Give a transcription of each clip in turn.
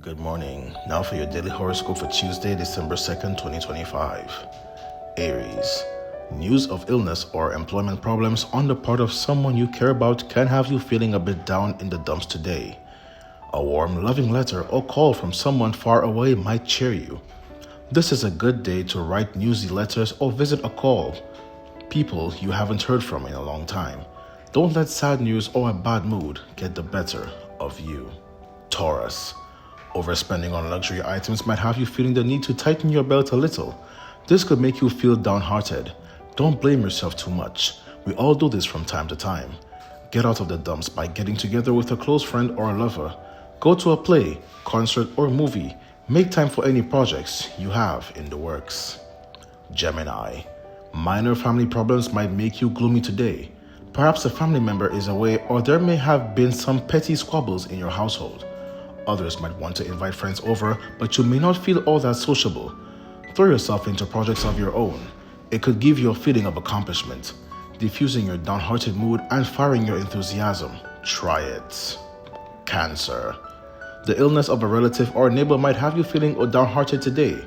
Good morning. Now for your daily horoscope for Tuesday, December 2nd, 2025. Aries. News of illness or employment problems on the part of someone you care about can have you feeling a bit down in the dumps today. A warm, loving letter or call from someone far away might cheer you. This is a good day to write newsy letters or visit a call people you haven't heard from in a long time. Don't let sad news or a bad mood get the better of you. Taurus. Overspending on luxury items might have you feeling the need to tighten your belt a little. This could make you feel downhearted. Don't blame yourself too much. We all do this from time to time. Get out of the dumps by getting together with a close friend or a lover. Go to a play, concert, or movie. Make time for any projects you have in the works. Gemini. Minor family problems might make you gloomy today. Perhaps a family member is away or there may have been some petty squabbles in your household. Others might want to invite friends over, but you may not feel all that sociable. Throw yourself into projects of your own. It could give you a feeling of accomplishment, diffusing your downhearted mood and firing your enthusiasm. Try it. Cancer. The illness of a relative or neighbor might have you feeling downhearted today.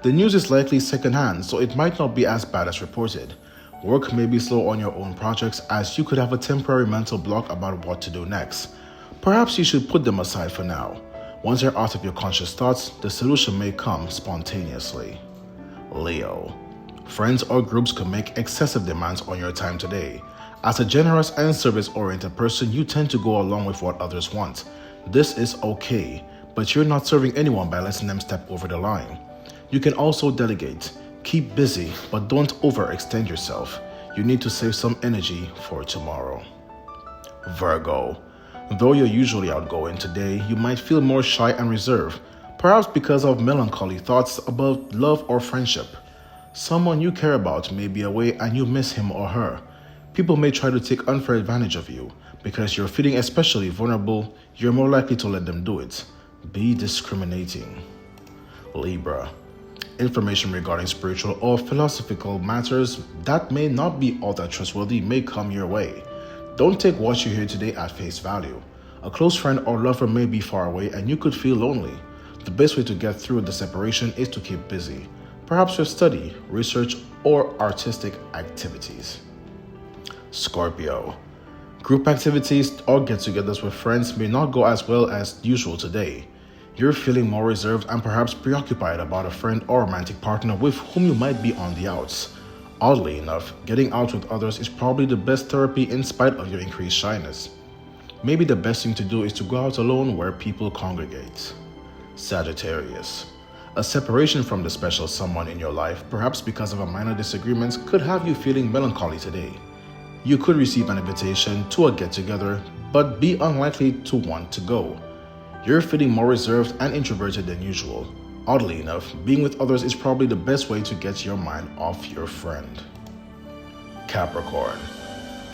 The news is likely secondhand, so it might not be as bad as reported. Work may be slow on your own projects as you could have a temporary mental block about what to do next. Perhaps you should put them aside for now. Once you're out of your conscious thoughts, the solution may come spontaneously. Leo. Friends or groups could make excessive demands on your time today. As a generous and service-oriented person, you tend to go along with what others want. This is okay, but you're not serving anyone by letting them step over the line. You can also delegate. Keep busy, but don't overextend yourself. You need to save some energy for tomorrow. Virgo. Though you're usually outgoing today, you might feel more shy and reserved, perhaps because of melancholy thoughts about love or friendship. Someone you care about may be away and you miss him or her. People may try to take unfair advantage of you. Because you're feeling especially vulnerable, you're more likely to let them do it. Be discriminating. Libra. Information regarding spiritual or philosophical matters that may not be all that trustworthy may come your way. Don't take what you hear today at face value. A close friend or lover may be far away and you could feel lonely. The best way to get through the separation is to keep busy, perhaps with study, research, or artistic activities. Scorpio. Group activities or get-togethers with friends may not go as well as usual today. You're feeling more reserved and perhaps preoccupied about a friend or romantic partner with whom you might be on the outs. Oddly enough, getting out with others is probably the best therapy in spite of your increased shyness. Maybe the best thing to do is to go out alone where people congregate. Sagittarius. A separation from the special someone in your life, perhaps because of a minor disagreement, could have you feeling melancholy today. You could receive an invitation to a get-together, but be unlikely to want to go. You're feeling more reserved and introverted than usual. Oddly enough, being with others is probably the best way to get your mind off your friend. Capricorn.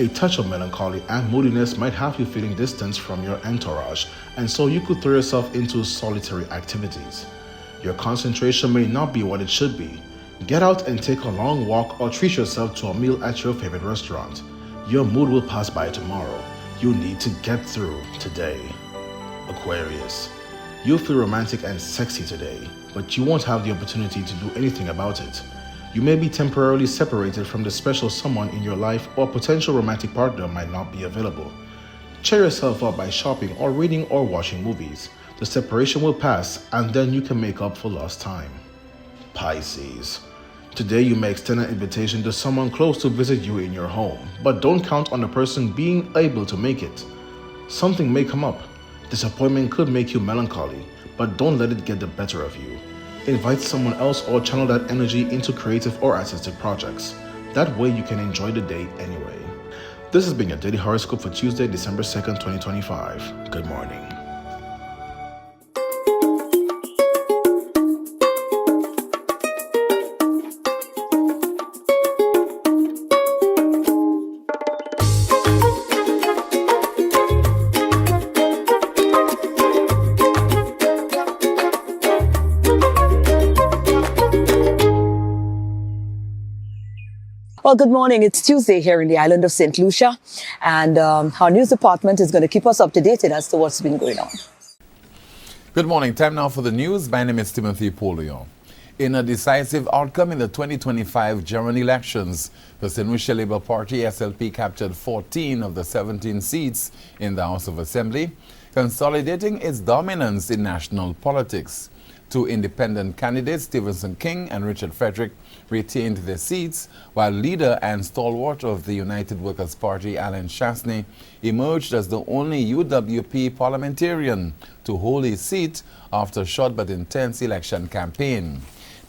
A touch of melancholy and moodiness might have you feeling distance from your entourage, and so you could throw yourself into solitary activities. Your concentration may not be what it should be. Get out and take a long walk or treat yourself to a meal at your favorite restaurant. Your mood will pass by tomorrow. You need to get through today. Aquarius. You'll feel romantic and sexy today, but you won't have the opportunity to do anything about it. You may be temporarily separated from the special someone in your life, or a potential romantic partner might not be available. Cheer yourself up by shopping or reading or watching movies. The separation will pass and then you can make up for lost time. Pisces. Today you may extend an invitation to someone close to visit you in your home, but don't count on the person being able to make it. Something may come up. Disappointment could make you melancholy, but don't let it get the better of you. Invite someone else or channel that energy into creative or artistic projects. That way you can enjoy the day anyway. This has been your daily horoscope for Tuesday, December 2nd, 2025. Good morning. Well, good morning. It's Tuesday here in the island of St. Lucia, and our news department is going to keep us up to date as to what's been going on. Good morning. Time now for the news. My name is Timothy Polio. In a decisive outcome in the 2025 general elections, the St. Lucia Labour Party SLP captured 14 of the 17 seats in the House of Assembly, consolidating its dominance in national politics. Two independent candidates, Stevenson King and Richard Frederick, retained their seats, while leader and stalwart of the United Workers' Party, Alan Chasney, emerged as the only UWP parliamentarian to hold his seat after a short but intense election campaign.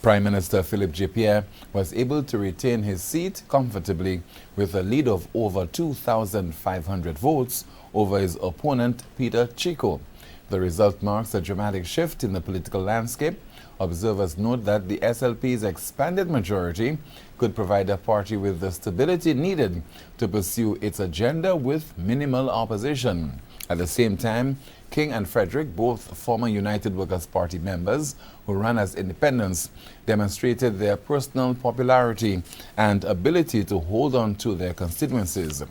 Prime Minister Philip J. Pierre was able to retain his seat comfortably with a lead of over 2,500 votes over his opponent, Peter Chico. The result marks a dramatic shift in the political landscape. Observers note that the SLP's expanded majority could provide the party with the stability needed to pursue its agenda with minimal opposition. At the same time, King and Frederick, both former United Workers' Party members who ran as independents, demonstrated their personal popularity and ability to hold on to their constituencies.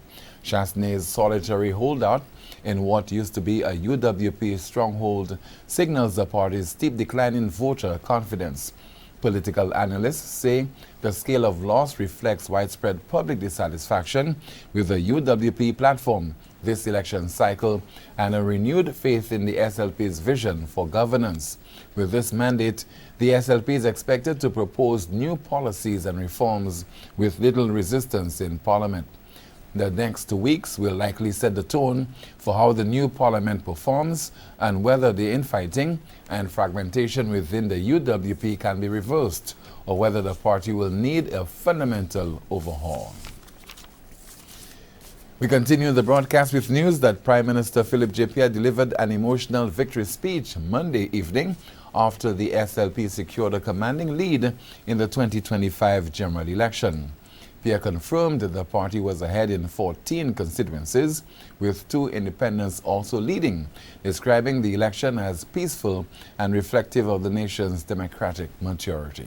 Chasney's solitary holdout in what used to be a UWP stronghold signals the party's steep decline in voter confidence. Political analysts say the scale of loss reflects widespread public dissatisfaction with the UWP platform this election cycle and a renewed faith in the SLP's vision for governance. With this mandate, the SLP is expected to propose new policies and reforms with little resistance in Parliament. The next 2 weeks will likely set the tone for how the new parliament performs and whether the infighting and fragmentation within the UWP can be reversed or whether the party will need a fundamental overhaul. We continue the broadcast with news that Prime Minister Philip J. Pierre delivered an emotional victory speech Monday evening after the SLP secured a commanding lead in the 2025 general election. Pierre confirmed that the party was ahead in 14 constituencies, with 2 independents also leading, describing the election as peaceful and reflective of the nation's democratic maturity.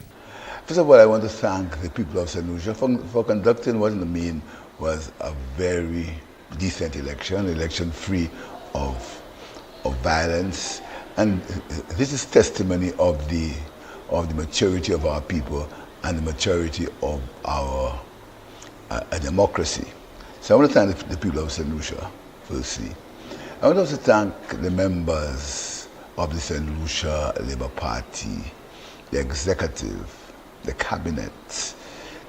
First of all, I want to thank the people of St. Lucia for conducting what in the main was a very decent election free of violence. And this is testimony of the maturity of our people and the maturity of our a democracy. So I want to thank the people of St. Lucia, firstly. I want also to thank the members of the St. Lucia Labour Party, the executive, the cabinet,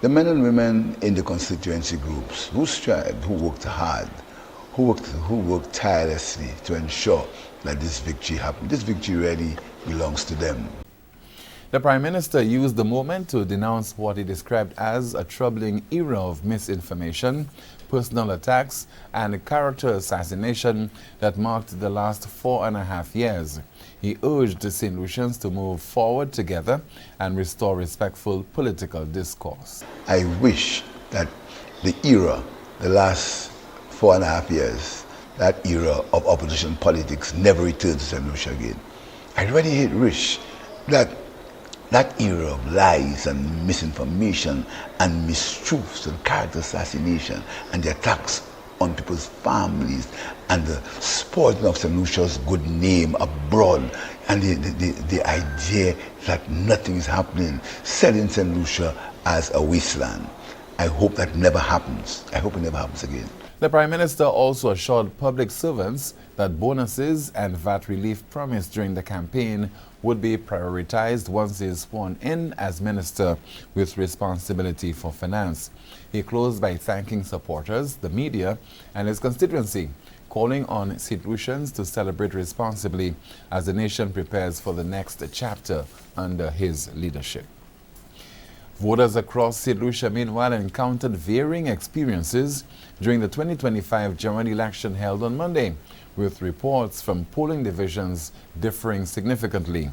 the men and women in the constituency groups who strived, who worked hard, who worked tirelessly to ensure that this victory happened. This victory really belongs to them. The Prime Minister used the moment to denounce what he described as a troubling era of misinformation, personal attacks, and character assassination that marked the last 4.5 years. He urged the St. Lucians to move forward together and restore respectful political discourse. I wish that the era, the last 4.5 years, that era of opposition politics never returned to St. Lucia again. I really wish that era of lies and misinformation and mistruths and character assassination and the attacks on people's families and the spoiling of St. Lucia's good name abroad and the idea that nothing is happening, selling St. Lucia as a wasteland. I hope that never happens. I hope it never happens again. The Prime Minister also assured public servants that bonuses and VAT relief promised during the campaign would be prioritized once he is sworn in as Minister with responsibility for finance. He closed by thanking supporters, the media, and his constituency, calling on St. Lucians to celebrate responsibly as the nation prepares for the next chapter under his leadership. Voters across St. Lucia, meanwhile, encountered varying experiences during the 2025 general election held on Monday, with reports from polling divisions differing significantly.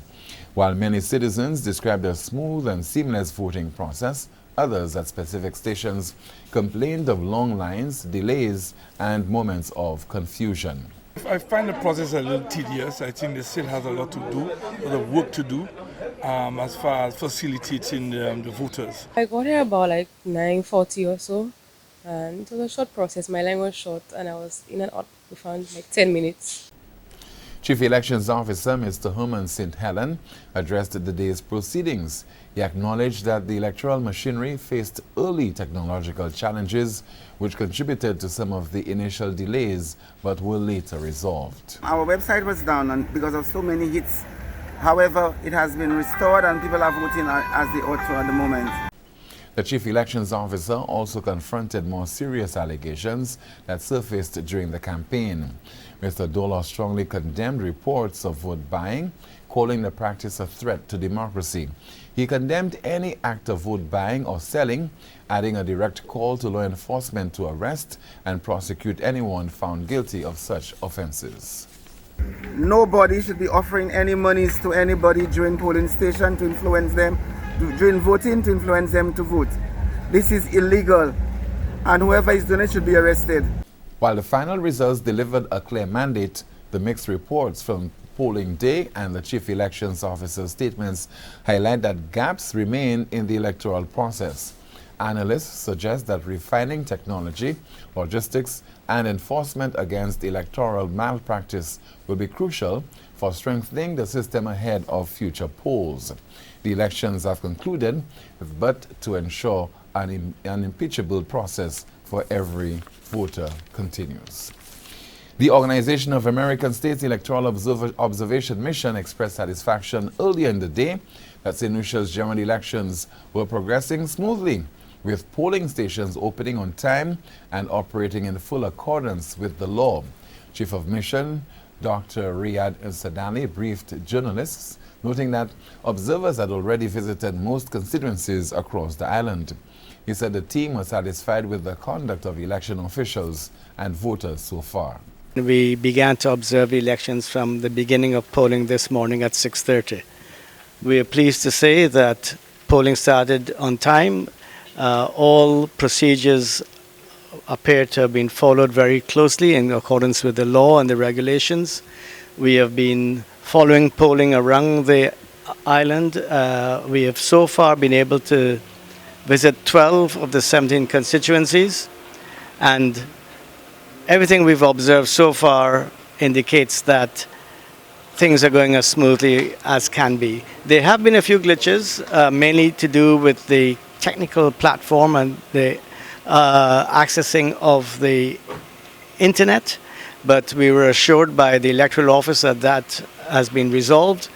While many citizens described a smooth and seamless voting process, others at specific stations complained of long lines, delays, and moments of confusion. I find the process a little tedious. I think they still have a lot to do, a lot of work to do as far as facilitating the voters. I got here about like 9:40 or so, and it was a short process. My line was short, and I was in and out within like 10 minutes. Chief Elections Officer Mr. Herman St. Helen addressed the day's proceedings. He acknowledged that the electoral machinery faced early technological challenges which contributed to some of the initial delays but were later resolved. Our website was down because of so many hits. However, it has been restored and people are voting as they ought to at the moment. The Chief Elections Officer also confronted more serious allegations that surfaced during the campaign. Mr. Dola strongly condemned reports of vote buying, calling the practice a threat to democracy. He condemned any act of vote buying or selling, adding a direct call to law enforcement to arrest and prosecute anyone found guilty of such offenses. Nobody should be offering any monies to anybody during polling station to influence them, during voting to influence them to vote. This is illegal, and whoever is doing it should be arrested. While the final results delivered a clear mandate, the mixed reports from polling day and the Chief Elections Officer's statements highlight that gaps remain in the electoral process. Analysts suggest that refining technology, logistics, and enforcement against electoral malpractice will be crucial for strengthening the system ahead of future polls. The elections have concluded, but to ensure an unimpeachable process for every voter continues. The Organization of American States Electoral Observation Mission expressed satisfaction earlier in the day that St. Lucia's general elections were progressing smoothly, with polling stations opening on time and operating in full accordance with the law. Chief of Mission Dr. Riyad Sadani briefed journalists, noting that observers had already visited most constituencies across the island. He said the team was satisfied with the conduct of election officials and voters so far. We began to observe the elections from the beginning of polling this morning at 6:30. We are pleased to say that polling started on time. All procedures appear to have been followed very closely in accordance with the law and the regulations. We have been following polling around the island. We have so far been able to visit 12 of the 17 constituencies, and everything we've observed so far indicates that things are going as smoothly as can be. There have been a few glitches, mainly to do with the technical platform and the accessing of the internet, but we were assured by the electoral office that that has been resolved.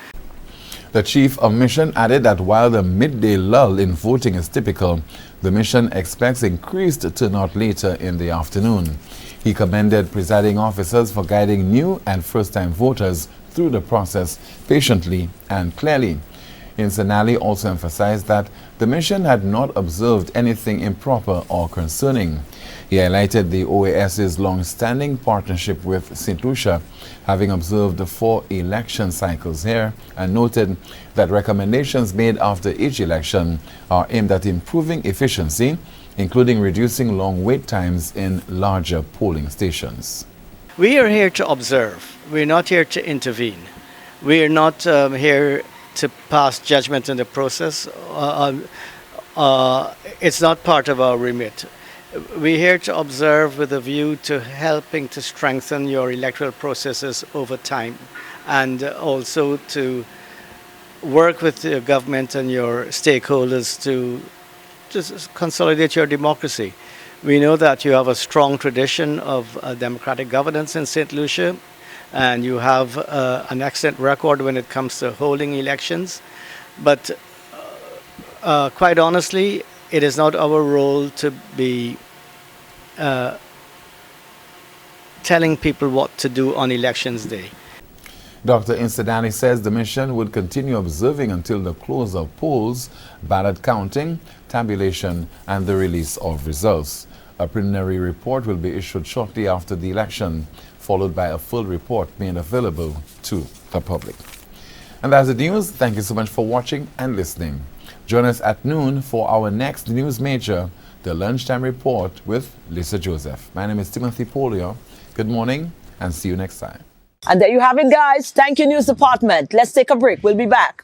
The Chief of Mission added that while the midday lull in voting is typical, the mission expects increased turnout later in the afternoon. He commended presiding officers for guiding new and first-time voters through the process patiently and clearly. Insanali also emphasized that the mission had not observed anything improper or concerning. He highlighted the OAS's long-standing partnership with St. Lucia, having observed the 4 election cycles here, and noted that recommendations made after each election are aimed at improving efficiency, including reducing long wait times in larger polling stations. We are here to observe. We're not here to intervene. We are not here to pass judgment in the process. It's not part of our remit. We're here to observe with a view to helping to strengthen your electoral processes over time, and also to work with the government and your stakeholders to consolidate your democracy. We know that you have a strong tradition of democratic governance in St. Lucia, and you have an excellent record when it comes to holding elections. But quite honestly, it is not our role to be telling people what to do on elections day. Dr. Insadani says the mission would continue observing until the close of polls, ballot counting, tabulation, and the release of results. A preliminary report will be issued shortly after the election, followed by a full report made available to the public. And that's the news. Thank you so much for watching and listening. Join us at noon for our next news major, the Lunchtime Report with Lisa Joseph. My name is Timothy Polio. Good morning and see you next time. And there you have it, guys. Thank you, News Department. Let's take a break. We'll be back.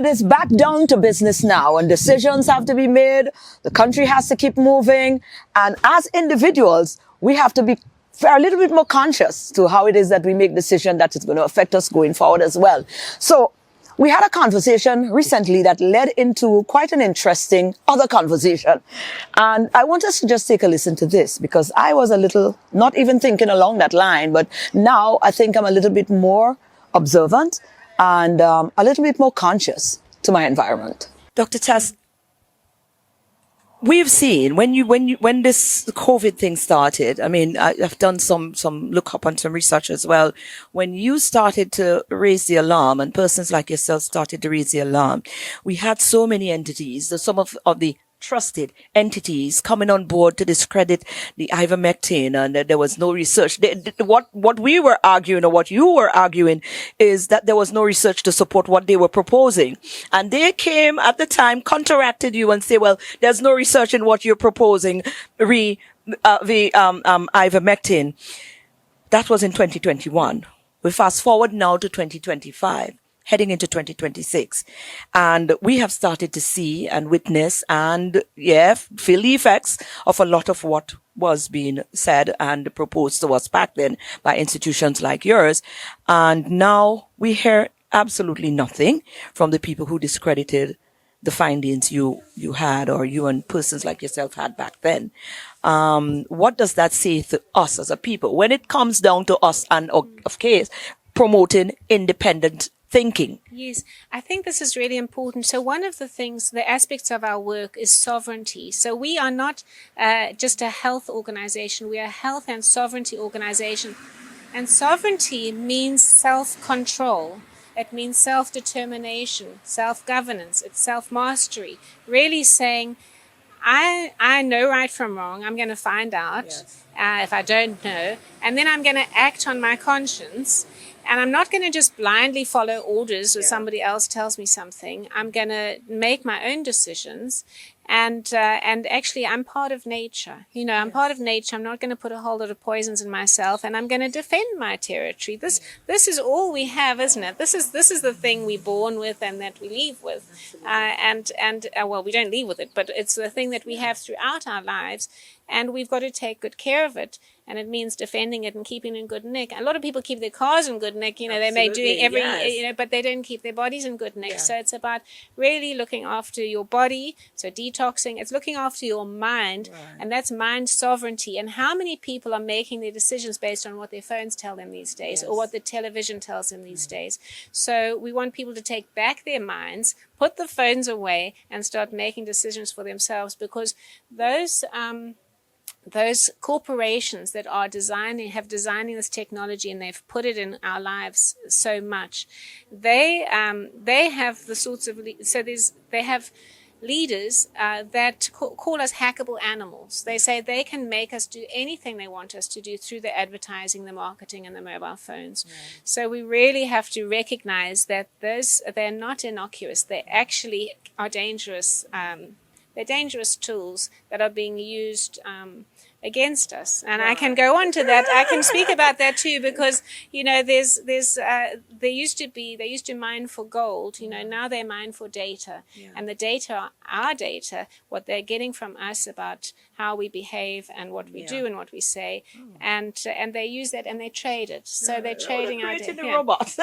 it is back down to business now, and decisions have to be made. The country has to keep moving. And as individuals, we have to be a little bit more conscious to how it is that we make decisions that is going to affect us going forward as well. So we had a conversation recently that led into quite an interesting other conversation. And I want us to just take a listen to this, because I was a little, not even thinking along that line, but now I think I'm a little bit more observant and a little bit more conscious to my environment. Dr. Tess, we've seen when this COVID thing started, I mean, I've done some look up on some research as well. When you started to raise the alarm, and persons like yourself started to raise the alarm, we had so many entities, some of the trusted entities coming on board to discredit the ivermectin, and that there was no research. What we were arguing, or what you were arguing, is that there was no research to support what they were proposing. And they came at the time, counteracted you and say, well, there's no research in what you're proposing, the ivermectin. That was in 2021. We fast forward now to 2025. Heading into 2026. And we have started to see and witness and, feel the effects of a lot of what was being said and proposed to us back then by institutions like yours. And now we hear absolutely nothing from the people who discredited the findings you had, or you and persons like yourself had back then. What does that say to us as a people when it comes down to us and, of course, promoting independent thinking? Yes, I think this is really important. So one of the aspects of our work is sovereignty. So we are not just a health organization, we are a health and sovereignty organization. And sovereignty means self-control. It means self-determination, self-governance, it's self-mastery. Really saying, I know right from wrong, I'm going to find out if I don't know, and then I'm going to act on my conscience. And I'm not going to just blindly follow orders or somebody else tells me something. I'm going to make my own decisions. And actually, I'm part of nature. You know, I'm part of nature. I'm not going to put a whole lot of poisons in myself, and I'm going to defend my territory. This is all we have, isn't it? This is the thing we're born with and that we leave with. Well, we don't leave with it, but it's the thing that we have throughout our lives, and we've got to take good care of it. And it means defending it and keeping it in good nick. A lot of people keep their cars in good nick, you know, they may do but they don't keep their bodies in good nick. Yeah. So it's about really looking after your body. So detoxing, it's looking after your mind, and that's mind sovereignty. And how many people are making their decisions based on what their phones tell them these days, or what the television tells them these days? So we want people to take back their minds, put the phones away, and start making decisions for themselves, because those corporations that are have designing this technology, and they've put it in our lives so much, they have the sorts of they have leaders that call us hackable animals. They say they can make us do anything they want us to do through the advertising, the marketing, and the mobile phones. Right. So we really have to recognize that they're not innocuous. They actually are dangerous. They're dangerous tools that are being used against us. And I can go on to that. I can speak about that too, because, you know, they used to mine for gold, you know, now they mine for data. Yeah. And the data, our data, what they're getting from us about how we behave and what we do and what we say. And they use that and they trade it. So they're trading our data. The robots.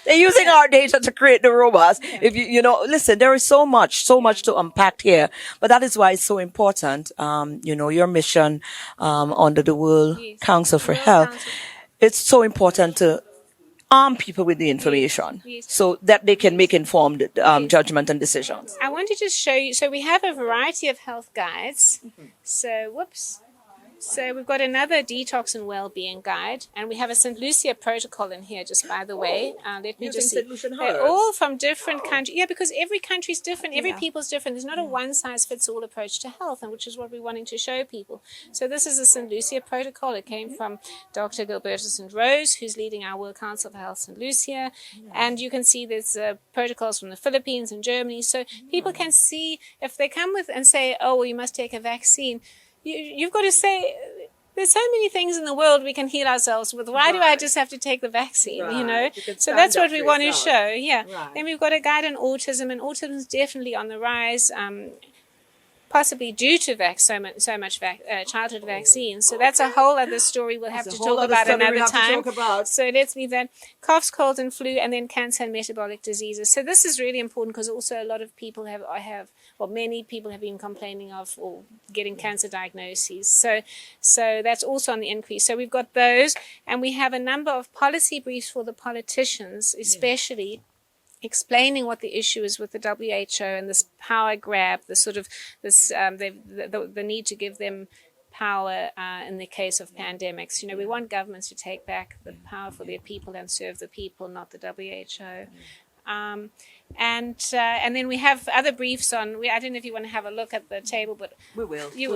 They're using our data to create the robots. Yeah. If you know, listen, there is so much to unpack here, but that is why it's so important. You know, your mission, under the World Council for Health, it's so important to arm people with the information so that they can make informed judgment and decisions. I want to just show you, so we have a variety of health guides. So we've got another detox and well-being guide, and we have a St. Lucia protocol in here, just by the way. Let me just see. They're all from different countries. Yeah, because every country's different. Every people's different. There's not a one-size-fits-all approach to health, and which is what we're wanting to show people. So this is a St. Lucia protocol. It came from Dr. Gilberto St. Rose, who's leading our World Council for Health St. Lucia. And you can see there's protocols from the Philippines and Germany. So people can see, if they come with and say, oh, well, you must take a vaccine, you've got to say, there's so many things in the world we can heal ourselves with. Why do I just have to take the vaccine, you know? So that's what we want to show, yeah. Then we've got a guide on autism, and autism is definitely on the rise, possibly due to so much childhood vaccines. So that's a whole other story we'll have to talk about another time. So let's leave that. Coughs, colds, and flu, and then cancer and metabolic diseases. So this is really important because also a lot of people many people have been complaining of or getting cancer diagnoses. So that's also on the increase. So we've got those, and we have a number of policy briefs for the politicians, especially explaining what the issue is with the WHO and this power grab, the sort of the need to give them power in the case of pandemics. You know, we want governments to take back the power for their people and serve the people, not the WHO. And then we have other briefs on. I don't know if you want to have a look at the table, but we will. Okay.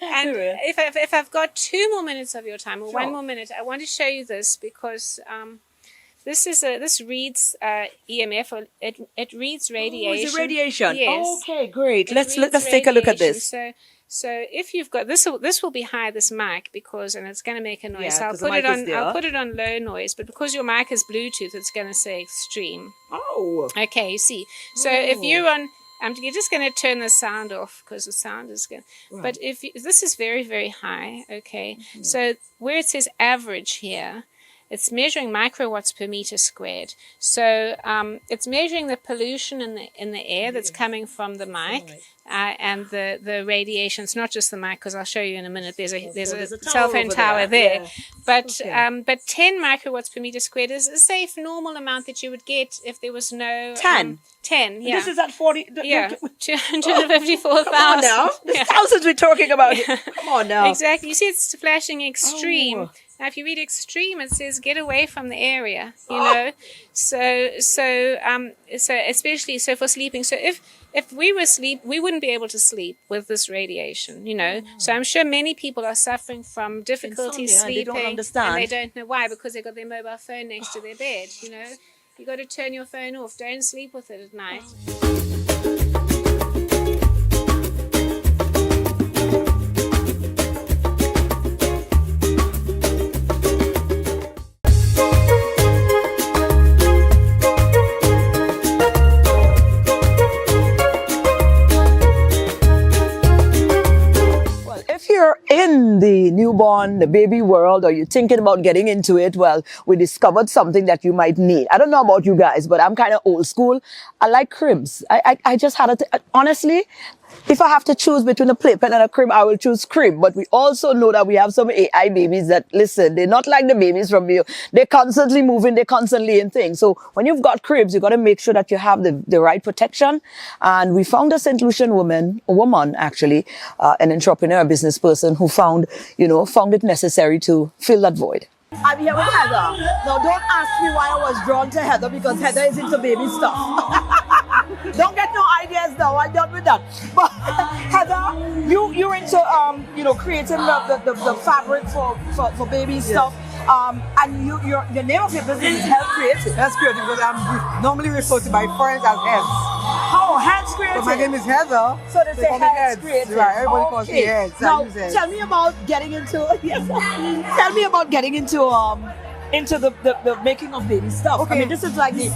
And if I've got 2 more minutes of your time, or 1 more minute, I want to show you this because. This reads EMF, or it reads radiation. Oh, it's a radiation. Yes. Okay, great. Let's take a look at this. So if you've got this will be high, this mic, and it's going to make a noise. Yeah, so I'll put it on low noise, but because your mic is Bluetooth, it's going to say extreme. Oh. Okay, you see. So if you're on, you're just going to turn the sound off because the sound is good. Right. But this is very, very high. Okay. Mm-hmm. So where it says average here, it's measuring microwatts per meter squared. So it's measuring the pollution in the air that's coming from the mic and the radiation. It's not just the mic, because I'll show you in a minute. There's a cell phone tower there. Yeah. But 10 microwatts per meter squared is a safe, normal amount that you would get if there was no 10. 10, yeah. This is at 40. Yeah, 254,000. Come on now. The thousands we're talking about. Come on now. Exactly. You see, it's flashing extreme. Oh. Now, if you read extreme, it says get away from the area, you know. So especially for sleeping. So if we were asleep, we wouldn't be able to sleep with this radiation, you know. So I'm sure many people are suffering from difficulty sleeping. They don't understand. And they don't know why, because they've got their mobile phone next to their bed, you know. You got to turn your phone off. Don't sleep with it at night. In the newborn, the baby world, or you're thinking about getting into it, well, we discovered something that you might need. I don't know about you guys, but I'm kind of old school. I like cribs. I just had honestly, if I have to choose between a playpen and a crib, I will choose crib. But we also know that we have some AI babies that, listen, they're not like the babies from you. They're constantly moving, they're constantly in things. So when you've got cribs, you got to make sure that you have the right protection. And we found a St. Lucian woman actually, an entrepreneur, business person who found it necessary to fill that void. I'm here with Heather. Now, don't ask me why I was drawn to Heather, because Heather is into baby stuff. Don't get no ideas now. I'm done with that. But Heather, you're into creating the fabric for baby stuff. And your name of your business is Health Creative. Health Creative, because I'm normally referred to by friends as Heads. Oh, Heads Creative. So my name is Heather. So they say Heads Creative. Right, everybody calls me Heads. Now, tell me about getting into the making of baby stuff. Okay. I mean, this is like the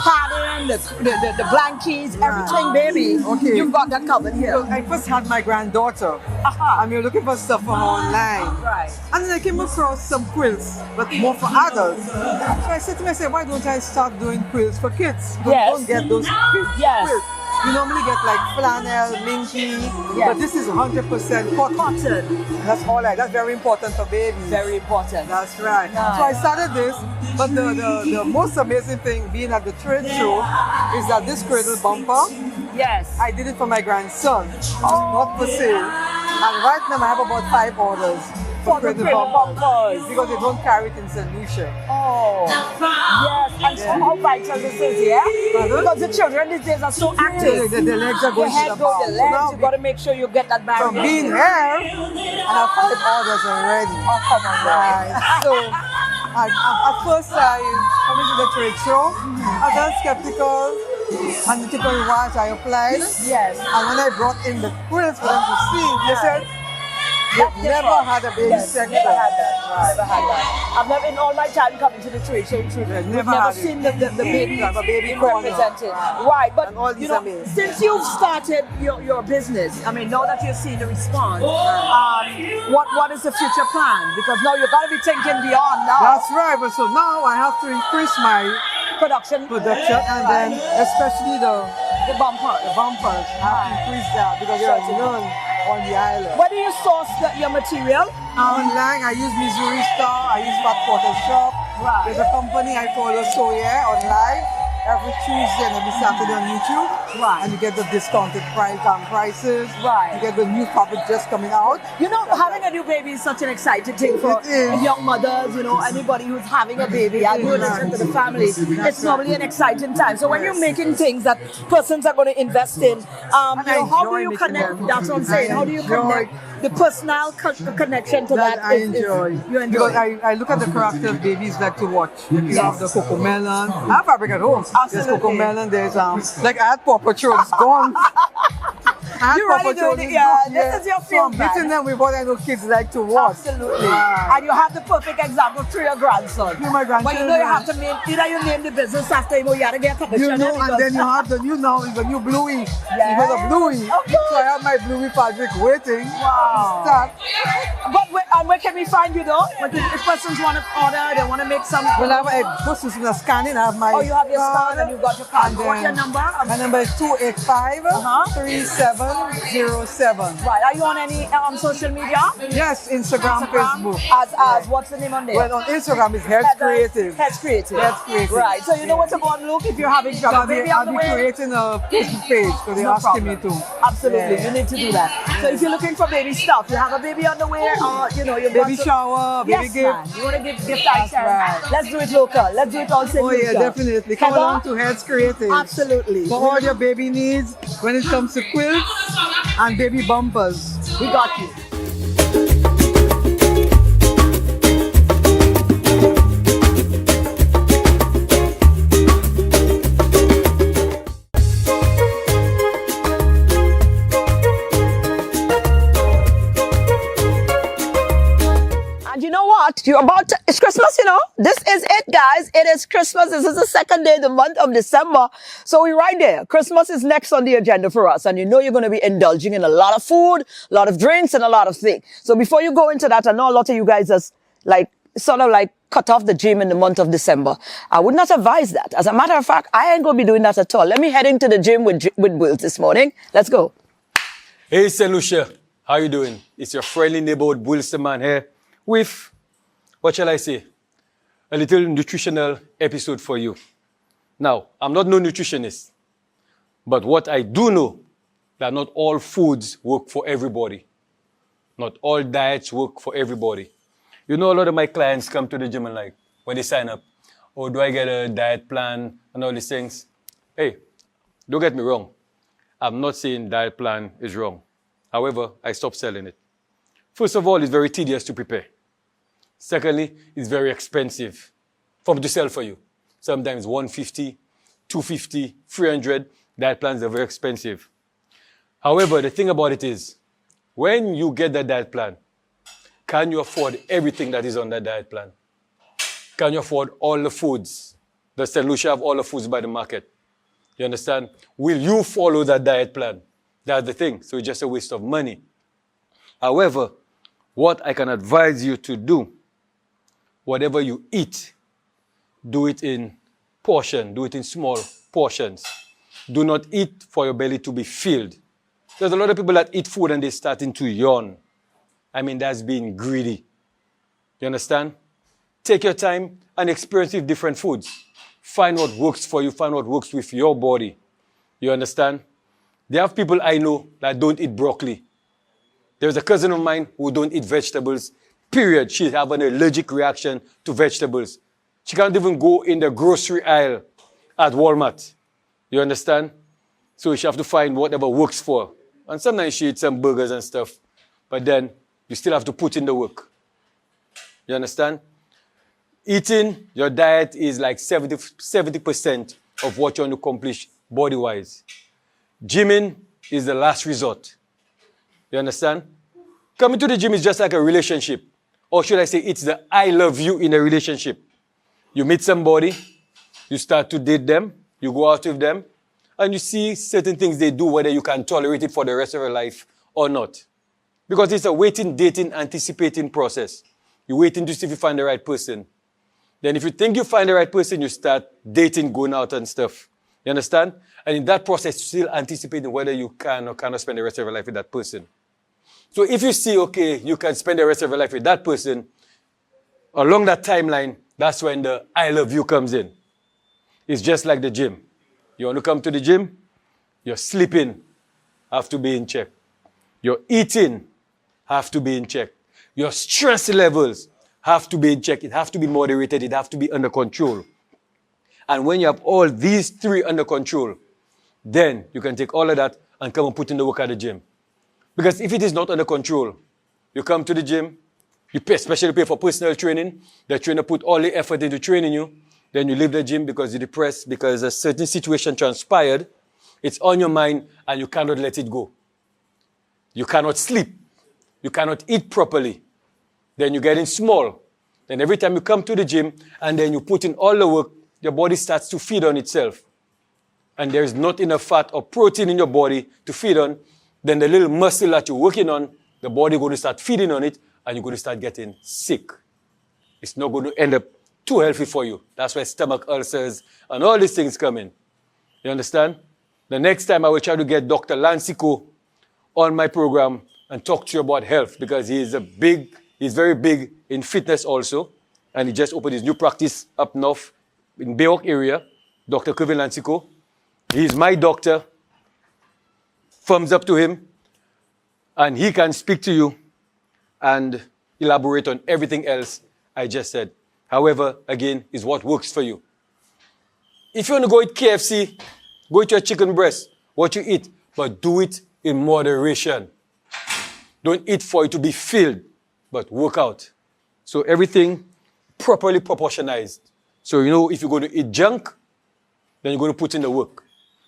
padding, the blankets, everything, baby. Okay. You've got that covered here. So I first had my granddaughter. And we were looking for stuff from online. Right. And then I came across some quilts, but more for adults. So I said to myself, why don't I start doing quilts for kids? Yes. Don't get those quilts. Yes. You normally get like flannel, minky, but this is 100% cotton. That's all right. That's very important for babies. Very important. That's right. Nice. So I started this, but the most amazing thing being at the trade show is that this cradle bumper, yes, I did it for my grandson. Not for sale. And right now I have about 5 orders for cradle bumpers because they don't carry it in St. Lucia. Oh, yes. And so how vital this is, yeah? Because the children these days are so active. The legs are going to the ball. The legs, so you got to make sure you get that back. From being here, I have 5 orders already. Oh, come on. Right. So, at first I come into the trade show, I was skeptical. And the typical watch I applied. Yes. And when I brought in the quilts for them to see, they said, They've never had a baby section. Never had that. Never had that. I've never, in all my time coming to the trade show, we've never seen the baby being represented. Right, but And all these you know, amazing. since you've started your business, I mean, now that you've seen the response, what is the future plan? Because now you've got to be thinking beyond now. That's right, but so now I have to increase my production and then especially the bumpers. I have to increase that because there are none on the island. Where do you source your material? Online, I use Missouri Star, I use Fat Photoshop. Right. There's a company I follow, So Yeah, on live every Tuesday and every Saturday on YouTube. Right. And you get the discounted prices. Right. You get the new fabric just coming out. You know, having a new baby is such an exciting thing for It is. young mothers, you know, anybody who's having a baby. I do listen to the family. It's normally an exciting time. So when you're making things that persons are going to invest in, you know, how do you connect? That's what I'm saying. How do you connect the personal connection to that? I enjoy. You enjoy. Because I look at the characters babies like to watch. You have the Coco Melon. I have fabric at home. There's Coco Melon. There's like I had Paw Patrol. It's gone. You're really doing it, yeah. This is your film. So I'm getting them with what I know kids like to watch. Absolutely. And you have the perfect example through your grandson. Through my grandson. But you know you have to name, either you name the business after him or you have to get a couple You children know, and because- then you have the new now is the new Bluey. Yeah. You got a Bluey. Of course. So I have my Bluey fabric waiting. Wow. Start. But where can we find you though? If persons want to order, they want to make some. Well, I have a process in the scanning. I have my Oh, you have your card, scan and you got your card. and What's your then number? My number is 285-3707. Right. Are you on any social media? Yes, Instagram, Facebook. As what's the name on there? Well, on Instagram it's Heads Creative. Heads Creative. Heads Creative. Right. So you know what to go and look if you're having trouble. Maybe I'll on the be way. creating a Facebook page, so they're No asking me problem. to. Absolutely, Yeah. you need to do that. So if you're looking for baby stuff, you have a baby on the way, or you know, you've Baby got shower, baby yes, gift. man. You want to give gift That's items? right. Let's do it local. Let's do it all Oh yeah, local. definitely. Come Heather? along to Heads Creative. Absolutely. For all your baby needs when it comes to quilts and baby bumpers. We got you. And you know what? You're about to, it's Christmas, you know. This is it, guys. It is Christmas. This is the second day of the month of December. So we're right there. Christmas is next on the agenda for us. And you know you're going to be indulging in a lot of food, a lot of drinks, and a lot of things. So before you go into that, I know a lot of you guys just sort of cut off the gym in the month of December. I would not advise that. As a matter of fact, I ain't going to be doing that at all. Let me head into the gym with Will this morning. Let's go. Hey, St. Lucia. How you doing? It's your friendly neighborhood Wilsterman here with, what shall I say, a little nutritional episode for you. Now, I'm not no nutritionist, but what I do know, that not all foods work for everybody. Not all diets work for everybody. You know, a lot of my clients come to the gym and when they sign up, oh, do I get a diet plan and all these things? Hey, don't get me wrong. I'm not saying diet plan is wrong. However, I stopped selling it. First of all, it's very tedious to prepare. Secondly, it's very expensive for me to sell for you. Sometimes $150, $250, $300. Diet plans are very expensive. However, the thing about it is, when you get that diet plan, can you afford everything that is on that diet plan? Can you afford all the foods? Does St. Lucia have all the foods by the market? You understand? Will you follow that diet plan? That's the thing. So it's just a waste of money. However, what I can advise you to do, whatever you eat, do it in portion, do it in small portions. Do not eat for your belly to be filled. There's a lot of people that eat food and they're starting to yawn. I mean, that's being greedy. You understand? Take your time and experience with different foods. Find what works for you, find what works with your body. You understand? There are people I know that don't eat broccoli. There's a cousin of mine who don't eat vegetables, period. She has an allergic reaction to vegetables. She can't even go in the grocery aisle at Walmart. You understand? So she have to find whatever works for her. And sometimes she eats some burgers and stuff. But then you still have to put in the work. You understand? Eating, your diet is like 70% of what you want to accomplish body-wise. Gymming is the last resort. You understand? Coming to the gym is just like a relationship. Or should I say it's the I love you in a relationship. You meet somebody, you start to date them, you go out with them, and you see certain things they do, whether you can tolerate it for the rest of your life or not. Because it's a waiting, dating, anticipating process. You're waiting to see if you find the right person. Then if you think you find the right person, you start dating, going out and stuff. You understand? And in that process, still anticipating whether you can or cannot spend the rest of your life with that person. So if you see, okay, you can spend the rest of your life with that person, along that timeline, that's when the I love you comes in. It's just like the gym. You want to come to the gym? Your sleeping have to be in check. Your eating have to be in check. Your stress levels have to be in check. It have to be moderated. It have to be under control. And when you have all these three under control, then you can take all of that and come and put in the work at the gym. Because if it is not under control, you come to the gym, you especially pay for personal training, the trainer put all the effort into training you, then you leave the gym because you're depressed, because a certain situation transpired, it's on your mind and you cannot let it go. You cannot sleep. You cannot eat properly. Then you're getting small. Then every time you come to the gym and then you put in all the work, your body starts to feed on itself. And there is not enough fat or protein in your body to feed on, then the little muscle that you're working on, the body going to start feeding on it and you're going to start getting sick. It's not going to end up too healthy for you. That's why stomach ulcers and all these things come in. You understand? The next time I will try to get Dr. Lancico on my program and talk to you about health, because he's very big in fitness also. And he just opened his new practice up north in Bayhawk area, Dr. Kevin Lancico. He's my doctor. Thumbs up to him. And he can speak to you and elaborate on everything else I just said. However, again, is what works for you. If you want to go eat KFC, go eat your chicken breast, what you eat, but do it in moderation. Don't eat for it to be filled, but work out. So everything properly proportionized. So, you know, if you're going to eat junk, then you're going to put in the work.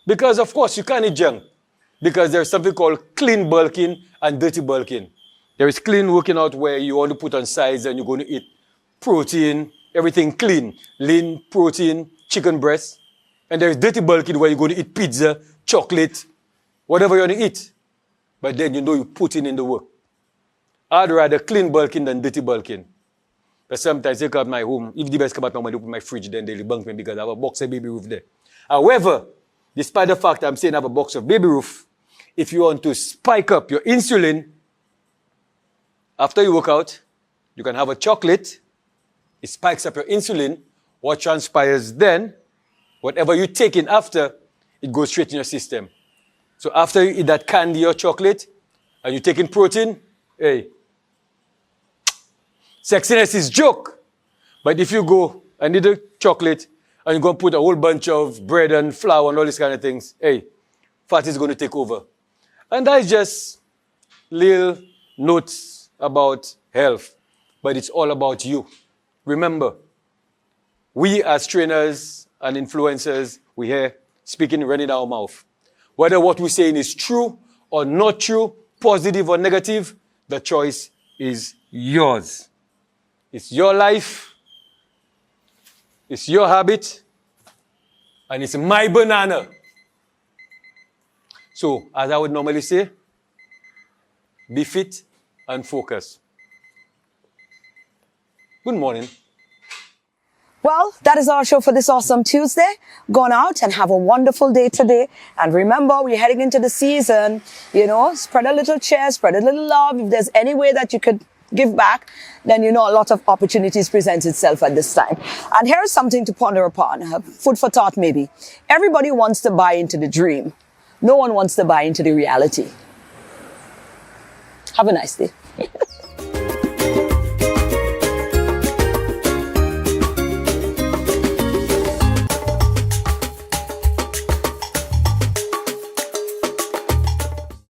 Because, of course, you can't eat junk. Because there's something called clean bulking and dirty bulking. There is clean working out where you want to put on size and you're going to eat protein, everything clean. Lean, protein, chicken breast. And there is dirty bulking where you're going to eat pizza, chocolate, whatever you want to eat. But then you know you're putting in the work. I'd rather clean bulking than dirty bulking. But sometimes they come at my home. If the best come at my home, they open my fridge, then they'll bunk me because I have a box of Baby Ruth there. However, despite the fact I'm saying I have a box of Baby Ruth, if you want to spike up your insulin, after you work out, you can have a chocolate. It spikes up your insulin. What transpires then, whatever you take in after, it goes straight in your system. So after you eat that candy or chocolate, and you take in protein, hey, sexiness is joke. But if you go and eat a chocolate, and you go and put a whole bunch of bread and flour and all these kind of things, hey, fat is going to take over. And that is just little notes about health. But it's all about you. Remember, we as trainers and influencers, we hear speaking running our mouth. Whether what we're saying is true or not true, positive or negative, the choice is yours. It's your life. It's your habit. And it's my banana. So, as I would normally say, be fit and focus. Good morning. Well, that is our show for this awesome Tuesday. Go on out and have a wonderful day today. And remember, we're heading into the season. You know, spread a little cheer, spread a little love. If there's any way that you could give back, then you know a lot of opportunities present itself at this time. And here's something to ponder upon, food for thought maybe. Everybody wants to buy into the dream. No one wants to buy into the reality. Have a nice day.